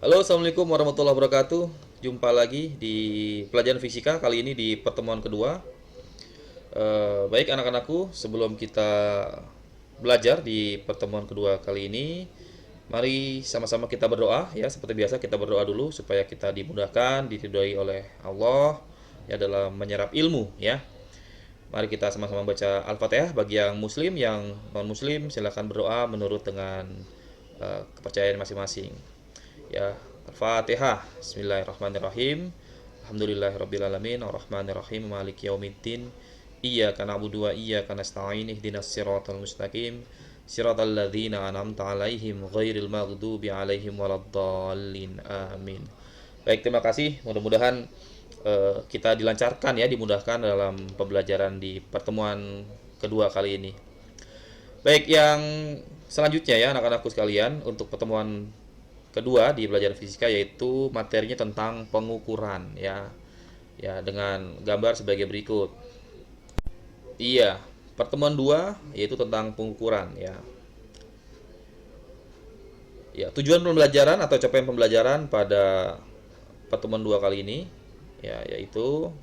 Halo, assalamualaikum warahmatullahi wabarakatuh. Jumpa lagi di pelajaran fisika kali ini di pertemuan kedua. Baik anak-anakku, sebelum kita belajar di pertemuan kedua kali ini, mari sama-sama kita berdoa ya. Seperti biasa kita berdoa dulu supaya kita dimudahkan, diridhoi oleh Allah ya dalam menyerap ilmu ya. Mari kita sama-sama baca Al-Fatihah. Bagi yang muslim, yang non-muslim silakan berdoa menurut dengan kepercayaan masing-masing. Ya, Al-Fatihah. Bismillahirrahmanirrahim. Alhamdulillahirabbil alamin, arrahmanirrahim, maliki yaumiddin. Iyyaka na'budu wa iyyaka nasta'in. Ihdinas siratal mustaqim. Siratal ladzina an'amta 'alaihim ghairil maghdubi 'alaihim waladdallin. Amin. Baik, terima kasih. Mudah-mudahan kita dilancarkan ya, dimudahkan dalam pembelajaran di pertemuan kedua kali ini. Baik, yang selanjutnya ya anak-anakku sekalian, untuk pertemuan kedua di pelajaran fisika yaitu materinya tentang pengukuran ya. Ya, dengan gambar sebagai berikut. Iya, pertemuan 2 yaitu tentang pengukuran ya. Ya, tujuan pembelajaran atau capaian pembelajaran pada pertemuan 2 kali ini ya yaitu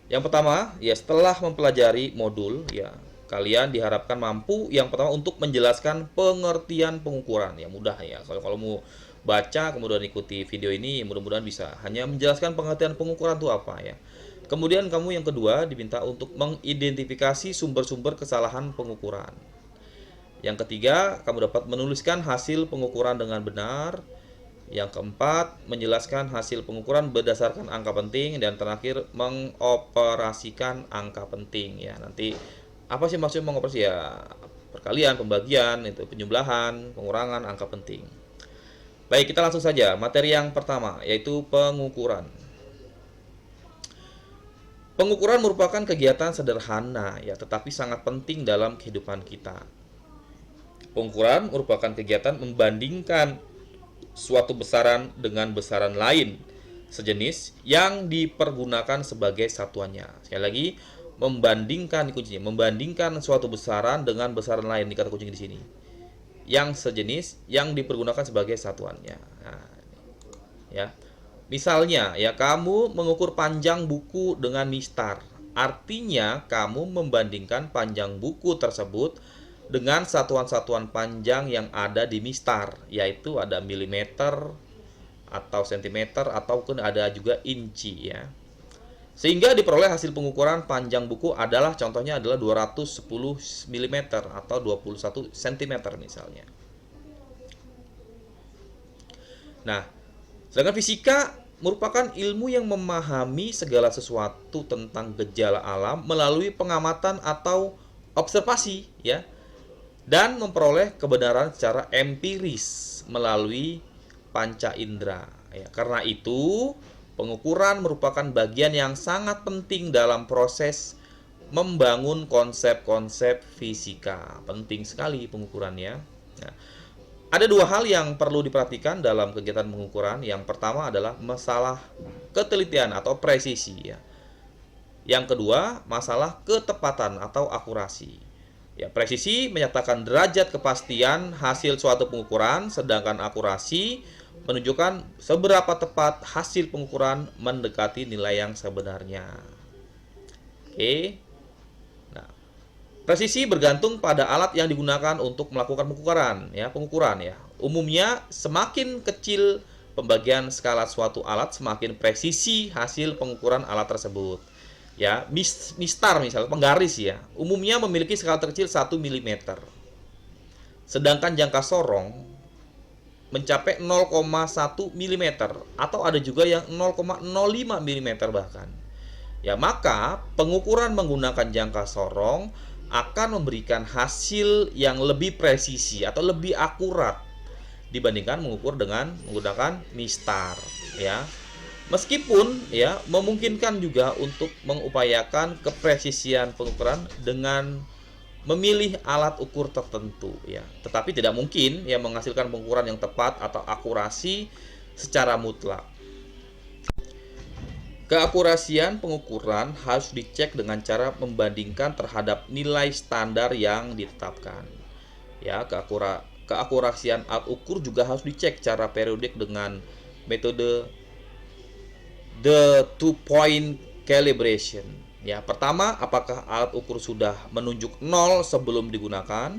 yang pertama ya, setelah mempelajari modul ya, kalian diharapkan mampu yang pertama untuk menjelaskan pengertian pengukuran. Ya mudah ya. Kalau mau baca kemudian ikuti video ini, mudah-mudahan bisa hanya menjelaskan pengertian pengukuran itu apa ya. Kemudian kamu yang kedua diminta untuk mengidentifikasi sumber-sumber kesalahan pengukuran. Yang ketiga, kamu dapat menuliskan hasil pengukuran dengan benar. Yang keempat, menjelaskan hasil pengukuran berdasarkan angka penting. Dan terakhir, mengoperasikan angka penting ya. Nanti apa sih maksudnya mengoperasi ya? Perkalian, pembagian, itu penjumlahan, pengurangan angka penting. Baik, kita langsung saja materi yang pertama yaitu pengukuran. Pengukuran merupakan kegiatan sederhana ya, tetapi sangat penting dalam kehidupan kita. Pengukuran merupakan kegiatan membandingkan suatu besaran dengan besaran lain sejenis yang dipergunakan sebagai satuannya. Sekali lagi, membandingkan kuncinya, membandingkan suatu besaran dengan besaran lain, di kata kuncinya di sini. Yang sejenis yang dipergunakan sebagai satuannya. Nah, ya. Misalnya, ya kamu mengukur panjang buku dengan mistar. Artinya, kamu membandingkan panjang buku tersebut dengan satuan-satuan panjang yang ada di mistar, yaitu ada milimeter atau sentimeter ataupun ada juga inci ya. Sehingga diperoleh hasil pengukuran panjang buku adalah contohnya adalah 210 mm atau 21 cm misalnya. Nah, sedangkan fisika merupakan ilmu yang memahami segala sesuatu tentang gejala alam melalui pengamatan atau observasi ya, dan memperoleh kebenaran secara empiris melalui panca indera ya. Karena itu, pengukuran merupakan bagian yang sangat penting dalam proses membangun konsep-konsep fisika. Penting sekali pengukurannya. Nah, ada dua hal yang perlu diperhatikan dalam kegiatan pengukuran. Yang pertama adalah masalah ketelitian atau presisi ya. Yang kedua, masalah ketepatan atau akurasi. Ya, presisi menyatakan derajat kepastian hasil suatu pengukuran, sedangkan akurasi menunjukkan seberapa tepat hasil pengukuran mendekati nilai yang sebenarnya. Oke. Nah, presisi bergantung pada alat yang digunakan untuk melakukan pengukuran ya. Umumnya semakin kecil pembagian skala suatu alat, semakin presisi hasil pengukuran alat tersebut. Ya, mistar misalnya, penggaris ya, umumnya memiliki skala terkecil 1 mm. Sedangkan jangka sorong mencapai 0,1 mm atau ada juga yang 0,05 mm bahkan. Ya, maka pengukuran menggunakan jangka sorong akan memberikan hasil yang lebih presisi atau lebih akurat dibandingkan mengukur dengan menggunakan mistar ya. Meskipun ya memungkinkan juga untuk mengupayakan kepresisian pengukuran dengan memilih alat ukur tertentu ya, tetapi tidak mungkin ya menghasilkan pengukuran yang tepat atau akurasi secara mutlak. Keakurasian pengukuran harus dicek dengan cara membandingkan terhadap nilai standar yang ditetapkan. Ya, keakurasian alat ukur juga harus dicek secara periodik dengan metode the two-point calibration. Ya, pertama, apakah alat ukur sudah menunjuk 0 sebelum digunakan?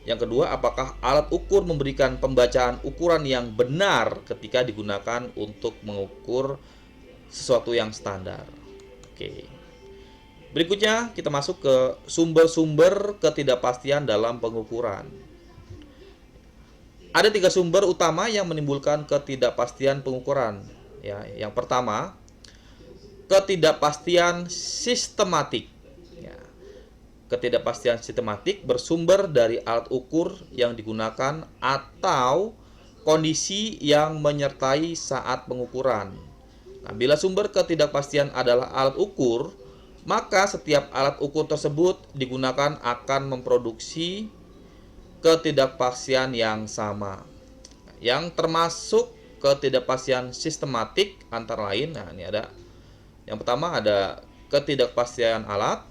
Yang kedua, apakah alat ukur memberikan pembacaan ukuran yang benar ketika digunakan untuk mengukur sesuatu yang standar? Oke. Berikutnya, kita masuk ke sumber-sumber ketidakpastian dalam pengukuran. Ada 3 sumber utama yang menimbulkan ketidakpastian pengukuran. Ya, yang pertama, ketidakpastian sistematik. Ya, ketidakpastian sistematik bersumber dari alat ukur yang digunakan atau kondisi yang menyertai saat pengukuran. Nah, bila sumber ketidakpastian adalah alat ukur, maka setiap alat ukur tersebut digunakan akan memproduksi ketidakpastian yang sama. Yang termasuk ketidakpastian sistematik antara lain, nah ini ada. Yang pertama ada ketidakpastian alat,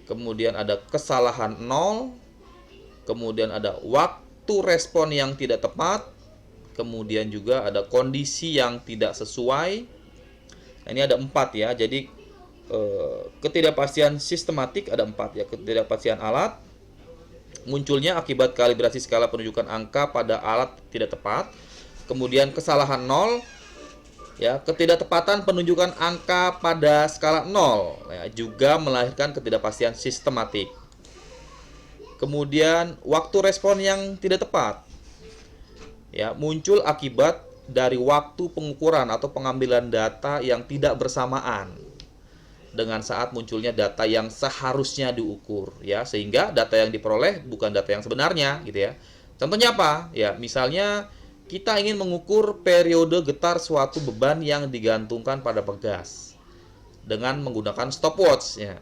kemudian ada kesalahan 0, kemudian ada waktu respon yang tidak tepat, kemudian juga ada kondisi yang tidak sesuai. Nah, ini ada 4 ya. Jadi ketidakpastian sistematik ada 4 ya. Ketidakpastian alat munculnya akibat kalibrasi skala penunjukan angka pada alat tidak tepat. Kemudian kesalahan 0 ya, ketidaktepatan penunjukan angka pada skala 0 ya, juga melahirkan ketidakpastian sistematik. Kemudian waktu respon yang tidak tepat ya, muncul akibat dari waktu pengukuran atau pengambilan data yang tidak bersamaan dengan saat munculnya data yang seharusnya diukur ya, sehingga data yang diperoleh bukan data yang sebenarnya gitu ya. Contohnya apa? Ya, misalnya kita ingin mengukur periode getar suatu beban yang digantungkan pada pegas dengan menggunakan stopwatch ya.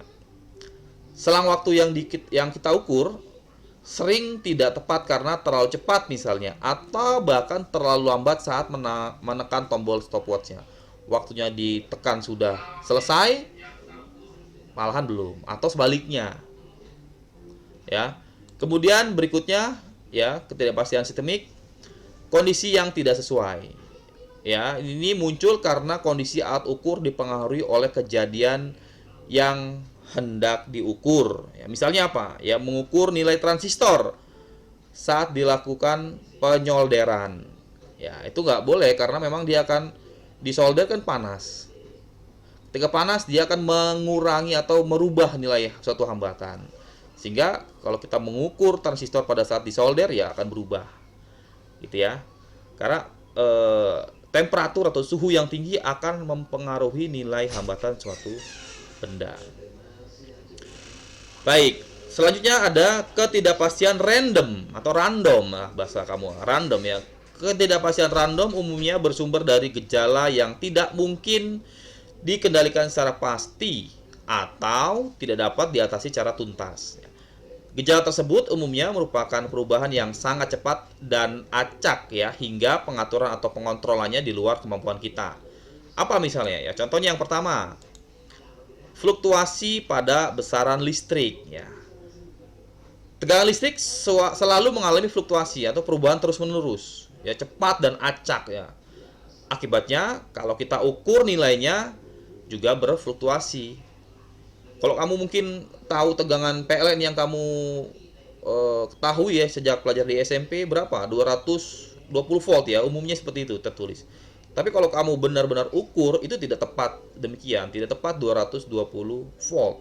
Selang waktu yang kita ukur sering tidak tepat karena terlalu cepat misalnya, atau bahkan terlalu lambat saat menekan tombol stopwatch-nya. Waktunya ditekan sudah selesai, malahan belum, atau sebaliknya. Ya. Kemudian berikutnya ya, ketidakpastian sistemik, kondisi yang tidak sesuai. Ya, ini muncul karena kondisi alat ukur dipengaruhi oleh kejadian yang hendak diukur. Ya, misalnya apa? Ya, mengukur nilai transistor saat dilakukan penyolderan. Ya, itu nggak boleh karena memang dia akan disolder kan panas. Ketika panas dia akan mengurangi atau merubah nilai suatu hambatan. Sehingga kalau kita mengukur transistor pada saat disolder ya akan berubah. Gitu ya. Karena temperatur atau suhu yang tinggi akan mempengaruhi nilai hambatan suatu benda. Baik, selanjutnya ada ketidakpastian random atau random, bahasa kamu random ya. Ketidakpastian random umumnya bersumber dari gejala yang tidak mungkin dikendalikan secara pasti atau tidak dapat diatasi secara tuntas. Gejala tersebut umumnya merupakan perubahan yang sangat cepat dan acak ya, hingga pengaturan atau pengontrolannya di luar kemampuan kita. Apa misalnya ya? Contohnya yang pertama, fluktuasi pada besaran listrik ya. Tegangan listrik selalu mengalami fluktuasi atau perubahan terus-menerus ya, cepat dan acak ya. Akibatnya kalau kita ukur nilainya juga berfluktuasi. Kalau kamu mungkin tahu tegangan PLN yang kamu ketahui ya sejak pelajar di SMP berapa? 220 volt ya, umumnya seperti itu tertulis. Tapi kalau kamu benar-benar ukur itu tidak tepat demikian, tidak tepat 220 volt.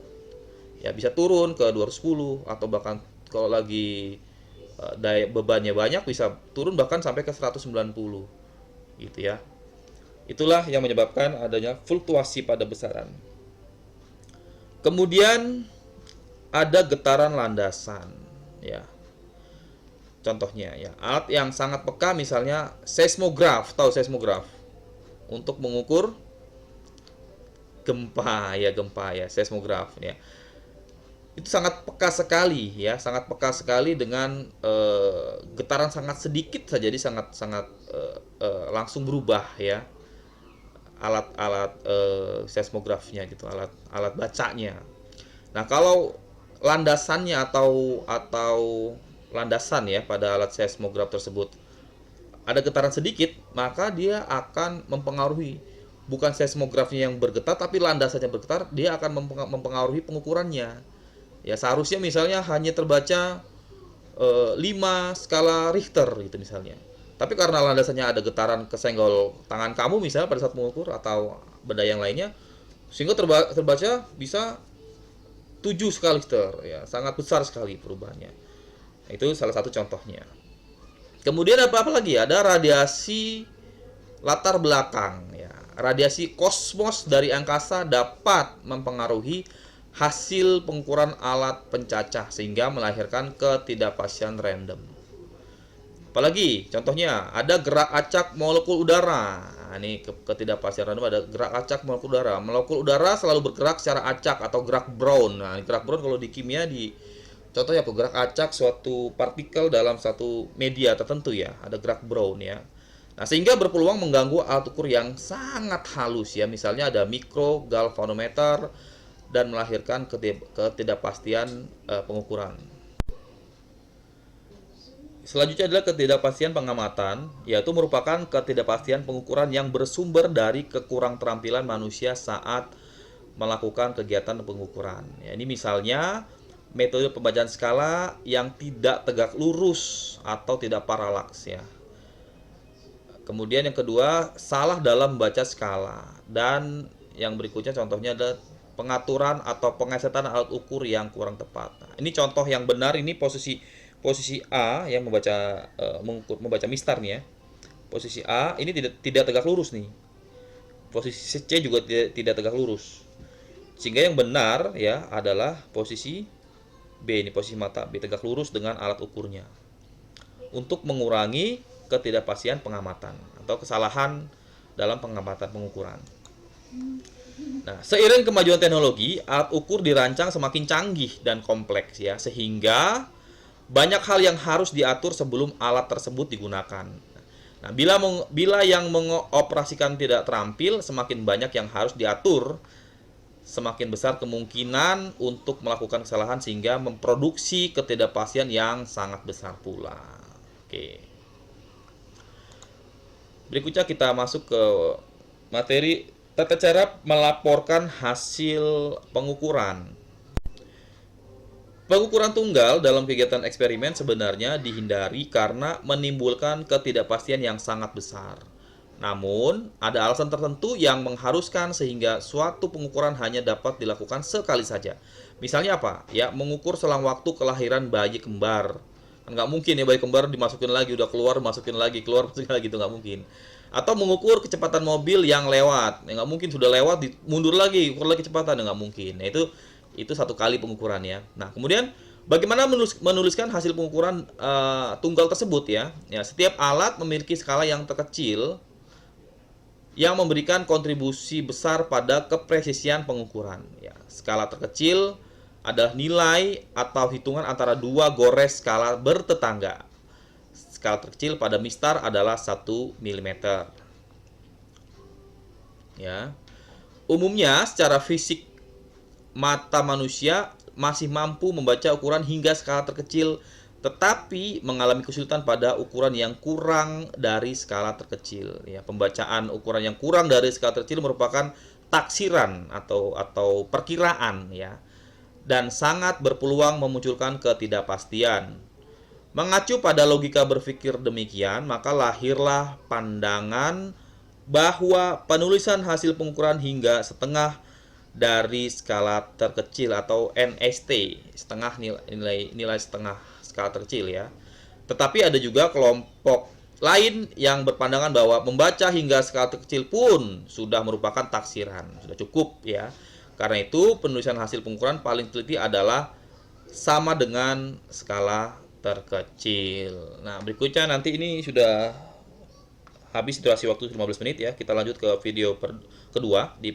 Ya bisa turun ke 210 atau bahkan kalau lagi daya bebannya banyak bisa turun bahkan sampai ke 190 gitu ya. Itulah yang menyebabkan adanya fluktuasi pada besaran. Kemudian ada getaran landasan ya. Contohnya ya, alat yang sangat peka misalnya seismograf, tahu seismograf? Untuk mengukur gempa ya, seismograf ya. Itu sangat peka sekali ya, sangat peka sekali dengan getaran sangat sedikit saja, jadi sangat langsung berubah ya. Alat seismografnya gitu, alat bacanya. Nah, kalau landasannya atau landasan ya pada alat seismograf tersebut ada getaran sedikit, maka dia akan mempengaruhi bukan seismografnya yang bergetar, tapi landasannya bergetar, dia akan mempengaruhi pengukurannya. Ya seharusnya misalnya hanya terbaca 5 skala Richter gitu misalnya. Tapi karena landasannya ada getaran kesenggol tangan kamu misalnya pada saat mengukur atau benda yang lainnya, sehingga terbaca bisa 7 skala Richter, ya sangat besar sekali perubahannya. Itu salah satu contohnya. Kemudian apa lagi? Ada radiasi latar belakang ya. Radiasi kosmos dari angkasa dapat mempengaruhi hasil pengukuran alat pencacah sehingga melahirkan ketidakpastian random. Apalagi contohnya ada gerak acak molekul udara. Nah, ini ketidakpastian random, ada gerak acak molekul udara. Molekul udara selalu bergerak secara acak atau gerak Brown. Nah, gerak Brown kalau di kimia di contohnya apa? Gerak acak suatu partikel dalam satu media tertentu ya. Ada gerak Brown ya. Nah, sehingga berpeluang mengganggu alat ukur yang sangat halus ya. Misalnya ada mikrogalvanometer dan melahirkan ketidakpastian pengukuran. Selanjutnya adalah ketidakpastian pengamatan, yaitu merupakan ketidakpastian pengukuran yang bersumber dari kekurangterampilan manusia saat melakukan kegiatan pengukuran. Ya, ini misalnya metode pembacaan skala yang tidak tegak lurus atau tidak paralaks ya. Kemudian yang kedua, salah dalam membaca skala. Dan yang berikutnya contohnya adalah pengaturan atau pengesetan alat ukur yang kurang tepat. Nah, ini contoh yang benar, ini posisi A yang membaca mistar nih ya. Posisi A ini tidak tegak lurus nih. Posisi C juga tidak tegak lurus. Sehingga yang benar ya adalah posisi B, ini posisi mata B tegak lurus dengan alat ukurnya. Untuk mengurangi ketidakpastian pengamatan atau kesalahan dalam pengamatan pengukuran. Nah, seiring kemajuan teknologi, alat ukur dirancang semakin canggih dan kompleks ya, sehingga banyak hal yang harus diatur sebelum alat tersebut digunakan. Nah, bila yang mengoperasikan tidak terampil, semakin banyak yang harus diatur, semakin besar kemungkinan untuk melakukan kesalahan sehingga memproduksi ketidakpastian yang sangat besar pula. Oke. Berikutnya kita masuk ke materi tata cara melaporkan hasil pengukuran. Pengukuran tunggal dalam kegiatan eksperimen sebenarnya dihindari karena menimbulkan ketidakpastian yang sangat besar. Namun, ada alasan tertentu yang mengharuskan sehingga suatu pengukuran hanya dapat dilakukan sekali saja. Misalnya apa? Ya, mengukur selang waktu kelahiran bayi kembar. Kan nggak mungkin ya bayi kembar dimasukin lagi, udah keluar, masukin lagi, keluar, masukin lagi, itu nggak mungkin. Atau mengukur kecepatan mobil yang lewat. Ya, nggak mungkin sudah lewat, mundur lagi, ukur lagi kecepatan, ya, nggak mungkin. Nah, itu satu kali pengukuran ya. Nah, kemudian bagaimana menuliskan hasil pengukuran tunggal tersebut ya? Ya, setiap alat memiliki skala yang terkecil yang memberikan kontribusi besar pada kepresisian pengukuran. Ya, skala terkecil adalah nilai atau hitungan antara dua gores skala bertetangga. Skala terkecil pada mistar adalah 1 mm. Ya. Umumnya secara fisik mata manusia masih mampu membaca ukuran hingga skala terkecil, tetapi mengalami kesulitan pada ukuran yang kurang dari skala terkecil. Ya, pembacaan ukuran yang kurang dari skala terkecil merupakan taksiran atau perkiraan ya, dan sangat berpeluang memunculkan ketidakpastian. Mengacu pada logika berpikir demikian, maka lahirlah pandangan bahwa penulisan hasil pengukuran hingga setengah dari skala terkecil atau NST, setengah nilai setengah skala terkecil ya. Tetapi ada juga kelompok lain yang berpandangan bahwa membaca hingga skala terkecil pun sudah merupakan taksiran, sudah cukup ya. Karena itu penulisan hasil pengukuran paling teliti adalah sama dengan skala terkecil. Nah, berikutnya nanti ini sudah habis durasi waktu 15 menit ya. Kita lanjut ke video kedua di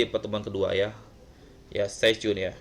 pertemuan kedua ya. Ya, stay tune ya.